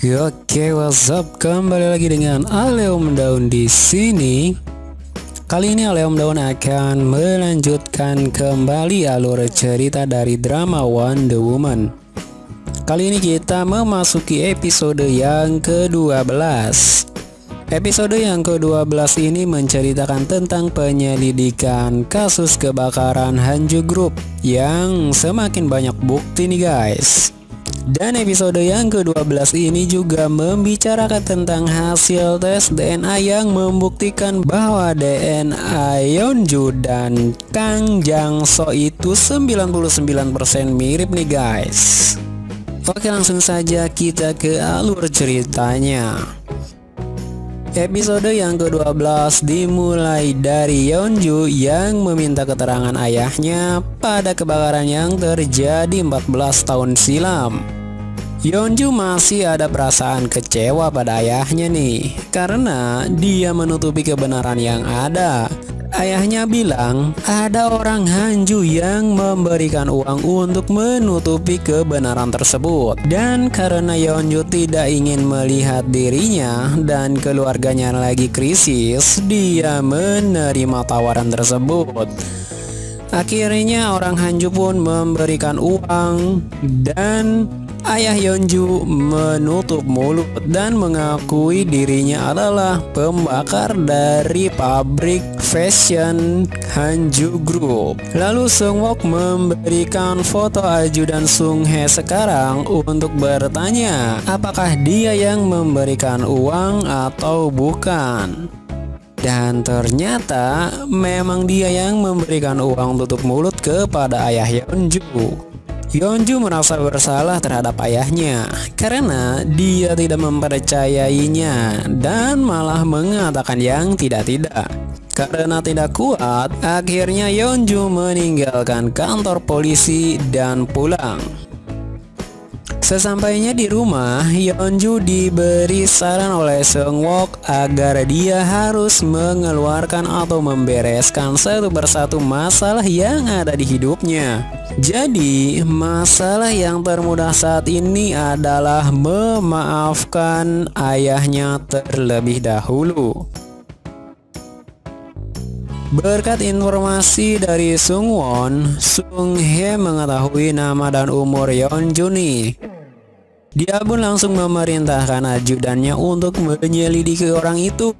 Oke, what's up? Kembali lagi dengan Aleom Daun di sini. Kali ini Aleom Daun akan melanjutkan kembali alur cerita dari drama Wonder Woman. Kali ini kita memasuki episode yang ke-12. Episode yang ke-12 ini menceritakan tentang penyelidikan kasus kebakaran Hanju Group yang semakin banyak bukti nih guys. Dan episode yang ke-12 ini juga membicarakan tentang hasil tes DNA yang membuktikan bahwa DNA Yeonju dan Kang Jang-so itu 99% mirip nih guys. Oke, langsung saja kita ke alur ceritanya. Episode yang ke-12 dimulai dari Yeonju yang meminta keterangan ayahnya pada kebakaran yang terjadi 14 tahun silam. Yeonju masih ada perasaan kecewa pada ayahnya nih, karena dia menutupi kebenaran yang ada. Ayahnya bilang ada orang Hanju yang memberikan uang untuk menutupi kebenaran tersebut. Dan karena Yeonju tidak ingin melihat dirinya dan keluarganya lagi krisis, dia menerima tawaran tersebut. Akhirnya orang Hanju pun memberikan uang dan ayah Yeonju menutup mulut dan mengakui dirinya adalah pembakar dari pabrik fashion Hanju Group. Lalu Seungwook memberikan foto Aju dan Sung Hye sekarang untuk bertanya apakah dia yang memberikan uang atau bukan. Dan ternyata memang dia yang memberikan uang tutup mulut kepada ayah Yeonju. Yeonju merasa bersalah terhadap ayahnya karena dia tidak mempercayainya dan malah mengatakan yang tidak-tidak. Karena tidak kuat, akhirnya Yeonju meninggalkan kantor polisi dan pulang. Sesampainya di rumah, Yeonju diberi saran oleh Seungwook agar dia harus mengeluarkan atau membereskan satu persatu masalah yang ada di hidupnya. Jadi, masalah yang termudah saat ini adalah memaafkan ayahnya terlebih dahulu. Berkat informasi dari Sungwon, Sung Hye mengetahui nama dan umur Yeonju nih. Dia pun langsung memerintahkan ajudannya untuk menyelidiki orang itu.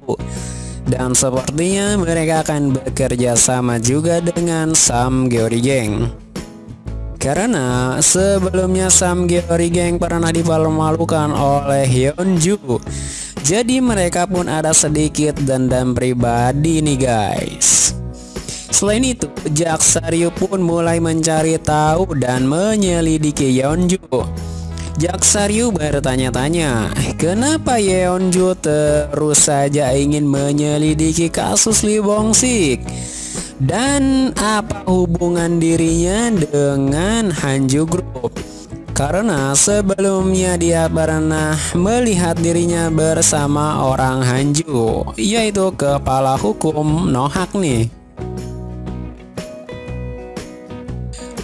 Dan sepertinya mereka akan bekerja sama juga dengan Sam Gyeori Gang. Karena sebelumnya Sam Gyeori Gang pernah dipermalukan oleh Yeonju. Jadi mereka pun ada sedikit dendam pribadi nih guys. Selain itu, jaksa Ryu pun mulai mencari tahu dan menyelidiki Yeonju. Jaksa Ryu bertanya-tanya, kenapa Yeonju terus saja ingin menyelidiki kasus Lee Bong-sik? Dan apa hubungan dirinya dengan Hanju Group? Karena sebelumnya dia pernah melihat dirinya bersama orang Hanju, yaitu kepala hukum Nohak nih.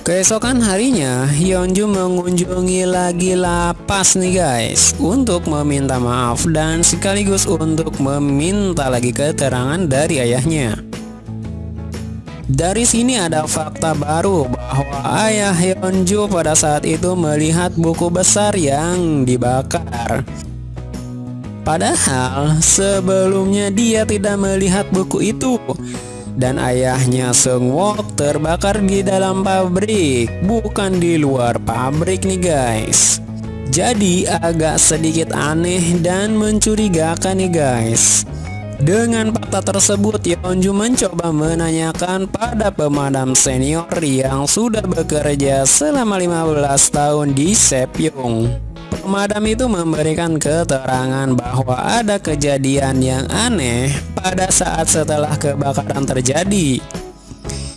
Keesokan harinya, Yeonju mengunjungi lagi lapas nih guys untuk meminta maaf dan sekaligus untuk meminta lagi keterangan dari ayahnya. Dari sini ada fakta baru bahwa ayah Yeonju pada saat itu melihat buku besar yang dibakar. Padahal sebelumnya dia tidak melihat buku itu. Dan ayahnya Seungwook terbakar di dalam pabrik, bukan di luar pabrik nih guys. Jadi agak sedikit aneh dan mencurigakan nih guys. Dengan fakta tersebut, Yeonju mencoba menanyakan pada pemadam senior yang sudah bekerja selama 15 tahun di Sepyong. Pemadam itu memberikan keterangan bahwa ada kejadian yang aneh pada saat setelah kebakaran terjadi.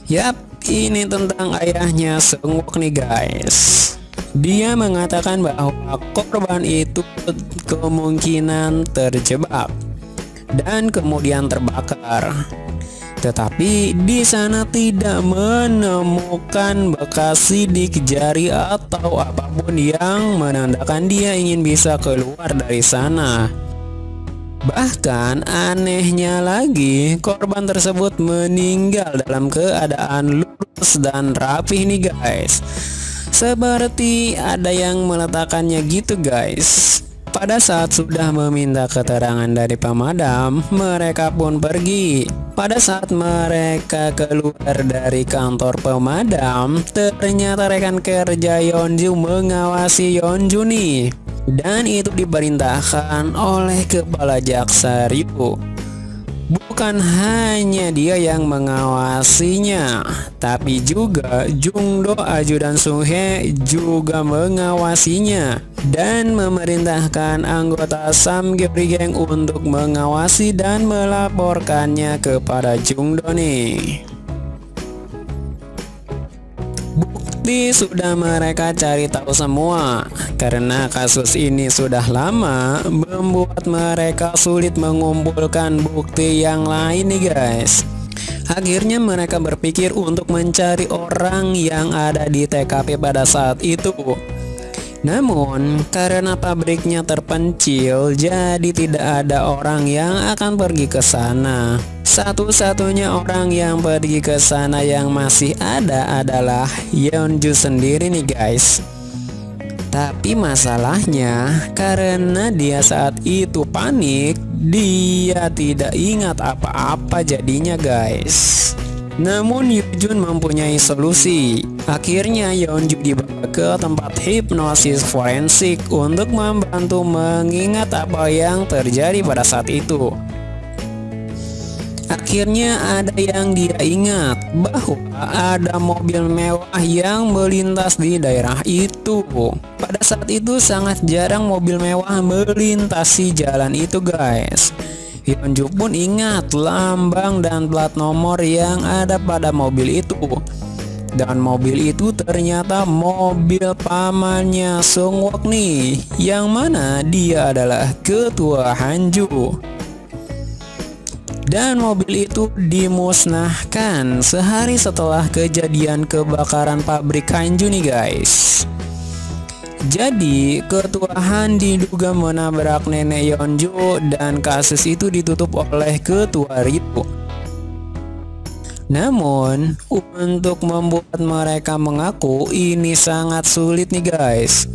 Yap, ini tentang ayahnya Seungwook nih guys. Dia mengatakan bahwa korban itu kemungkinan terjebak dan kemudian terbakar. Tetapi di sana tidak menemukan bekas sidik jari atau apapun yang menandakan dia ingin bisa keluar dari sana. Bahkan anehnya lagi, korban tersebut meninggal dalam keadaan lurus dan rapih nih guys. Seperti ada yang meletakkannya gitu guys. Pada saat sudah meminta keterangan dari pemadam, mereka pun pergi. Pada saat mereka keluar dari kantor pemadam, ternyata rekan kerja Yeonju mengawasi Yeonju nih. Dan itu diperintahkan oleh kepala jaksa Ryu. Bukan hanya dia yang mengawasinya, tapi juga Jungdo, ajudan Sunghae juga mengawasinya dan memerintahkan anggota Samgyori Gang untuk mengawasi dan melaporkannya kepada Jungdo nih. Bukti sudah mereka cari tahu semua. Karena kasus ini sudah lama, membuat mereka sulit mengumpulkan bukti yang lain nih guys. Akhirnya mereka berpikir untuk mencari orang yang ada di TKP pada saat itu. Namun karena pabriknya terpencil, jadi tidak ada orang yang akan pergi ke sana. Satu-satunya orang yang pergi ke sana yang masih ada adalah Yeonju sendiri nih guys. Tapi masalahnya karena dia saat itu panik, dia tidak ingat apa-apa jadinya guys. Namun Yujun mempunyai solusi. Akhirnya Yeonju dibawa ke tempat hipnosis forensik untuk membantu mengingat apa yang terjadi pada saat itu. Akhirnya ada yang dia ingat, bahwa ada mobil mewah yang melintas di daerah itu. Pada saat itu sangat jarang mobil mewah melintasi jalan itu guys. Yeonju pun ingat lambang dan plat nomor yang ada pada mobil itu. Dan mobil itu ternyata mobil pamannya Sungwook nih, yang mana dia adalah ketua Hanju. Dan mobil itu dimusnahkan sehari setelah kejadian kebakaran pabrik Hanju nih guys. Jadi ketua Han diduga menabrak nenek Yeonju dan kasus itu ditutup oleh ketua Ryu. Namun untuk membuat mereka mengaku ini sangat sulit nih guys.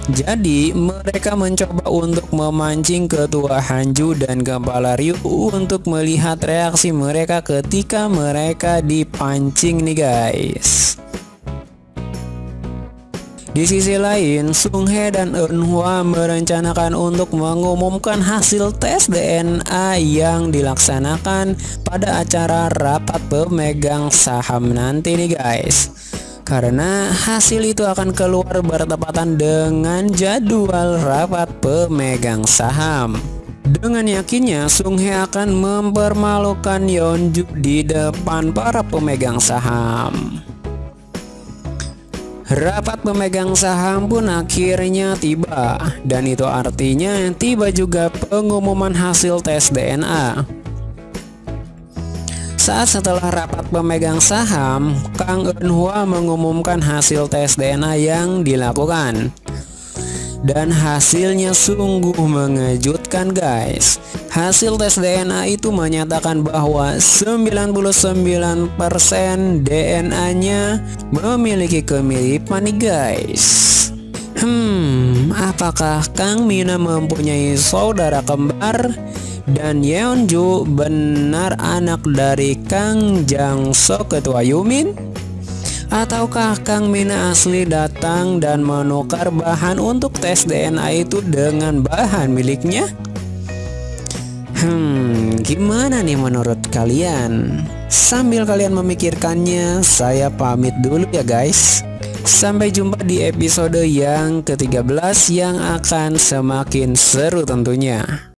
Jadi mereka mencoba untuk memancing ketua Hanju dan kepala Ryu untuk melihat reaksi mereka ketika mereka dipancing nih guys. Di sisi lain, Sunghae dan Eunhwa merencanakan untuk mengumumkan hasil tes DNA yang dilaksanakan pada acara rapat pemegang saham nanti nih guys. Karena hasil itu akan keluar bertepatan dengan jadwal rapat pemegang saham. Dengan yakinnya Sunghae akan mempermalukan Yeonju di depan para pemegang saham. Rapat pemegang saham pun akhirnya tiba, dan itu artinya tiba juga pengumuman hasil tes DNA. Saat setelah rapat pemegang saham, Kang Eunhwa mengumumkan hasil tes DNA yang dilakukan. Dan hasilnya sungguh mengejutkan guys. Hasil tes DNA itu menyatakan bahwa 99% DNA-nya memiliki kemiripan nih guys. Apakah Kang Mina mempunyai saudara kembar? Dan Yeonju benar anak dari Kang Jang-soo ketua Yumin? Ataukah Kang Mina asli datang dan menukar bahan untuk tes DNA itu dengan bahan miliknya? Gimana nih menurut kalian? Sambil kalian memikirkannya, saya pamit dulu ya guys. Sampai jumpa di episode yang ke-13 yang akan semakin seru tentunya.